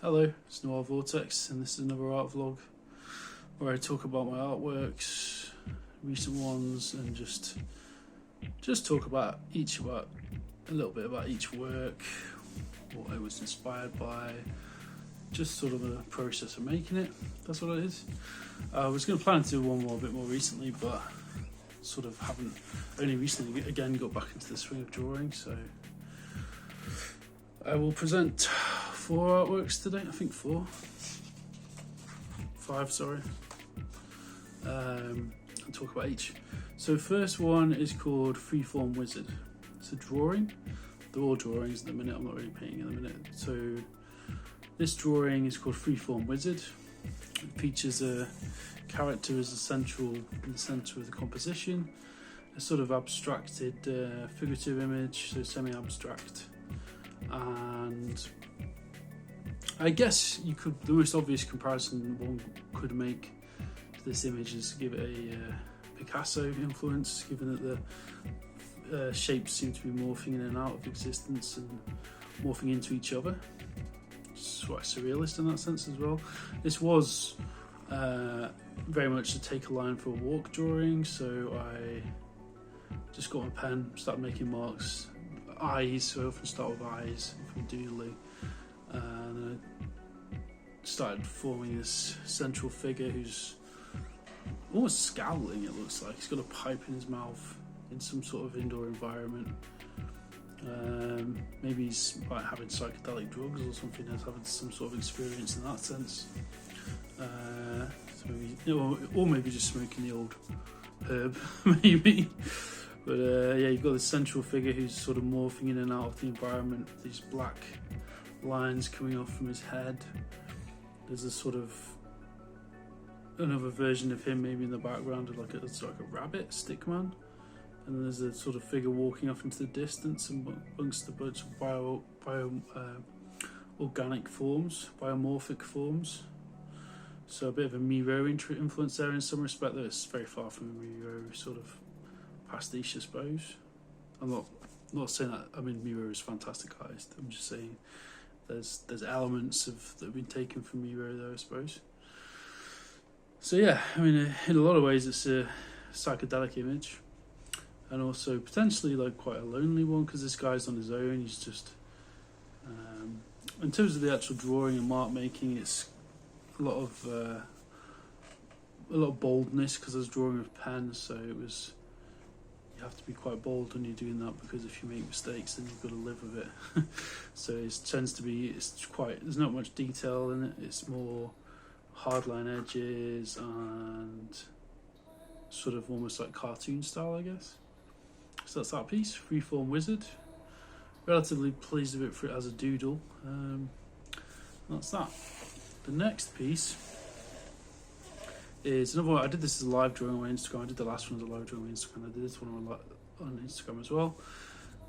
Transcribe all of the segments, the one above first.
Hello, it's Noir Vortex, and this is another art vlog where I talk about my artworks, recent ones, and just talk about a little bit about each work, what I was inspired by, just sort of a process of making it. That's what it is. I was going to plan to do one more a bit more recently, but sort of haven't. Only recently again got back into the swing of drawing, so I will present 4 artworks today. I think 5, sorry. I'll talk about each. So first one is called Freeform Wizard. It's a drawing. They're all drawings at the minute. I'm not really painting at the minute. So this drawing is called Freeform Wizard. It features a character as in the centre of the composition. A sort of abstracted figurative image, so semi-abstract. And I guess the most obvious comparison one could make to this image is give it a Picasso influence, given that the shapes seem to be morphing in and out of existence and morphing into each other. It's quite surrealist in that sense as well. This was very much to take a line for a walk drawing, so I just got my pen, started making marks. Eyes, so I often start with eyes from Doodle, and then I started forming this central figure who's almost scowling, it looks like. He's got a pipe in his mouth in some sort of indoor environment. Maybe he's like having psychedelic drugs or something, has having some sort of experience in that sense. So maybe, or maybe just smoking the old herb, maybe. But yeah, you've got this central figure who's sort of morphing in and out of the environment, these black lines coming off from his head. There's a sort of another version of him maybe in the background, it's like a rabbit, stickman. And then there's a sort of figure walking off into the distance amongst a bunch of organic forms, biomorphic forms. So a bit of a Miro influence there in some respect, though it's very far from a Miro sort of pastiche, I suppose. I'm not saying that. I mean, Miro is fantasticized. I'm just saying there's elements that have been taken from Miro there, I suppose. So yeah, I mean, in a lot of ways, it's a psychedelic image, and also potentially like quite a lonely one because this guy's on his own. He's just, in terms of the actual drawing and mark making, it's a lot of boldness because I was drawing with pen, so it was. You have to be quite bold when you're doing that, because if you make mistakes then you've got to live with it. So there's not much detail in it. It's more hardline edges and sort of almost like cartoon style, I guess. So that's that piece, Freeform Wizard. Relatively pleased with it for it as a doodle. That's that. The next piece is another one. I did this as a live drawing on my Instagram. I did the last one as a live drawing on my Instagram. I did this one on Instagram as well.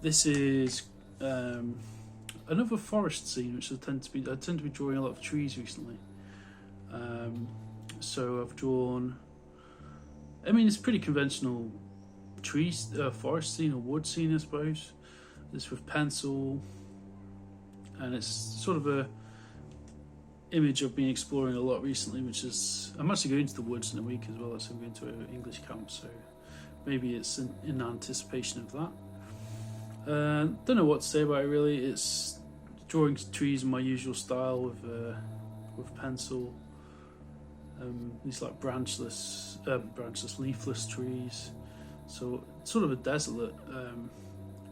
This is another forest scene, which I tend to be drawing a lot of trees recently. So I've drawn. I mean, it's pretty conventional forest scene or wood scene, I suppose. This with pencil, and it's sort of a image I've been exploring a lot recently, which is I'm actually going to the woods in a week as well, so I'm going to an English camp, so maybe it's in anticipation of that. Don't know what to say about it really. It's drawing trees in my usual style with pencil. These like branchless, leafless trees, so sort of a desolate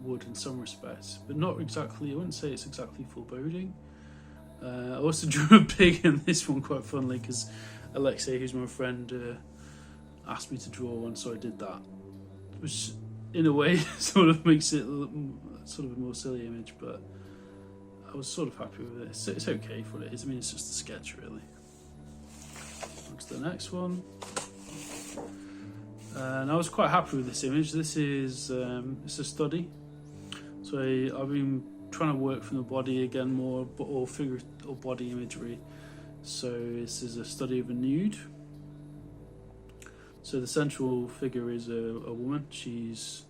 wood in some respects, but not exactly. I wouldn't say it's exactly foreboding. I also drew a pig in this one quite funnily because Alexei, who's my friend, asked me to draw one, so I did that, which in a way sort of makes it sort of a more silly image, but I was sort of happy with it. It's okay for what it is. I mean, it's just a sketch really. On to the next one. And I was quite happy with this image. This is it's a study. So I've been trying to work from the body again more, but all figure or body imagery. So this is a study of a nude. So the central figure is a woman. She's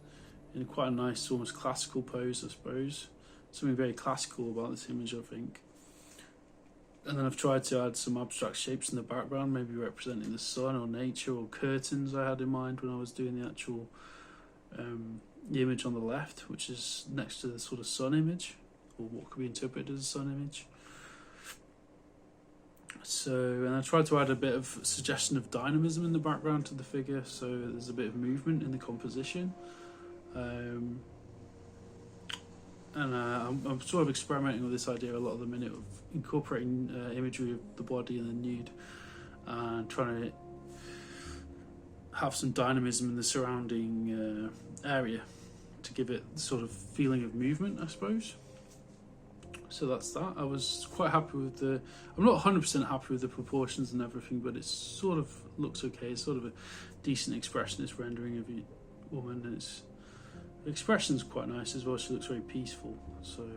in quite a nice, almost classical pose, I suppose. Something very classical about this image, I think. And then I've tried to add some abstract shapes in the background, maybe representing the sun or nature or curtains I had in mind when I was doing the actual the image on the left, which is next to the sort of sun image, or what could be interpreted as a sun image. So, and I tried to add a bit of suggestion of dynamism in the background to the figure, so there's a bit of movement in the composition. And I'm sort of experimenting with this idea a lot of the minute of incorporating imagery of the body and the nude, and trying to have some dynamism in the surrounding area to give it sort of feeling of movement, I suppose. So that's that. I was quite happy with I'm not 100% happy with the proportions and everything, but it sort of looks okay. It's sort of a decent expressionist rendering of a woman, and the expression's quite nice as well. She looks very peaceful, so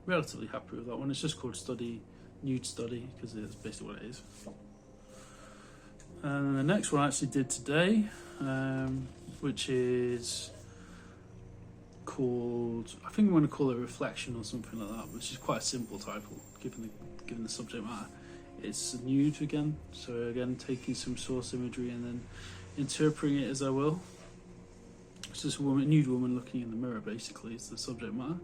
relatively happy with that one. It's just called Nude Study, because it's basically what it is. And the next one I actually did today, which is called, I think I'm going to call it Reflection or something like that, which is quite a simple title given the subject matter. It's nude again, so again taking some source imagery and then interpreting it as I will. It's just a nude woman looking in the mirror, basically, is the subject matter.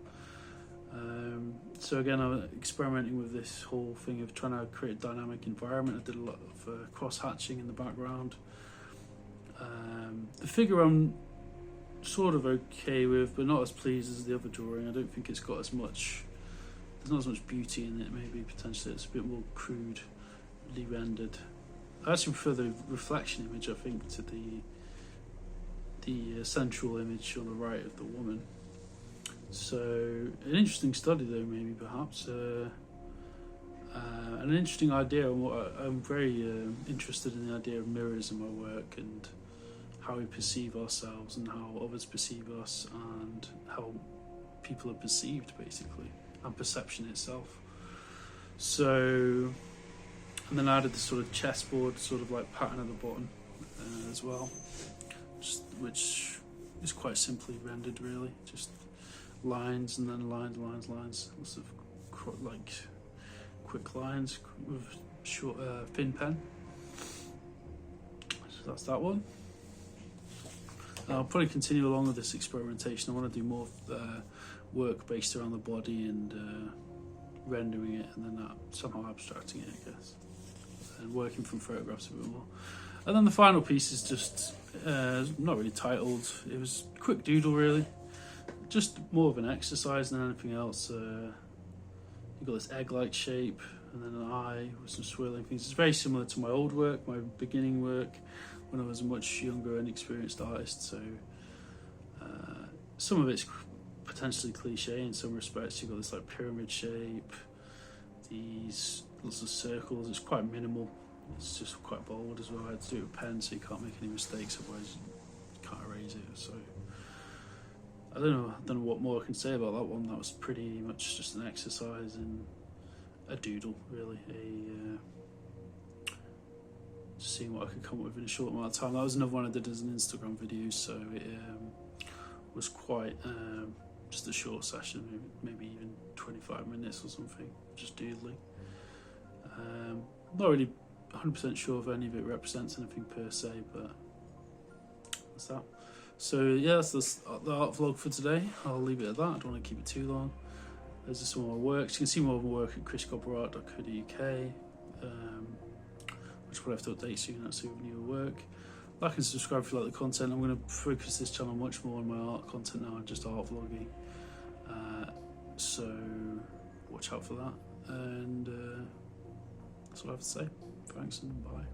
So again, I'm experimenting with this whole thing of trying to create a dynamic environment. I did a lot of cross-hatching in the background. The figure I'm sort of okay with, but not as pleased as the other drawing. I don't think it's got as much, there's not as much beauty in it. Maybe potentially it's a bit more crudely rendered. I actually prefer the reflection image, I think, to the central image on the right of the woman. So an interesting study though, maybe perhaps an interesting idea. I'm very interested in the idea of mirrors in my work, and how we perceive ourselves and how others perceive us, and how people are perceived, basically, and perception itself. So, and then I added the sort of chessboard sort of like pattern at the bottom as well, which is quite simply rendered, really, just lines and then lines, lots of like quick lines with short thin pen. So that's that one. I'll probably continue along with this experimentation. I want to do more work based around the body and rendering it, and then somehow abstracting it, I guess, and working from photographs a bit more. And then the final piece is just not really titled. It was a quick doodle, really, just more of an exercise than anything else. You've got this egg-like shape, and then an eye with some swirling things. It's very similar to my old work, my beginning work, when I was a much younger and experienced artist. So some of it's potentially cliche in some respects. You've got this like pyramid shape, these lots of circles. It's quite minimal. It's just quite bold as well. I had to do it with pen, so you can't make any mistakes, otherwise you can't erase it. So I don't know what more I can say about that one. That was pretty much just an exercise in a doodle, really. Just seeing what I could come up with in a short amount of time. That was another one I did as an Instagram video, so it was quite just a short session, maybe even 25 minutes or something, just doodling. Not really 100% sure if any of it represents anything per se, but that's that. So yeah, that's the art vlog for today. I'll leave it at that. I don't want to keep it too long. Those are some of my works. You can see more of my work at chriscopperart.co.uk. Which will have to update soon. That's with newer work. Like and subscribe if you like the content. I'm going to focus this channel much more on my art content now and just art vlogging. So watch out for that. And that's what I have to say. Thanks and bye.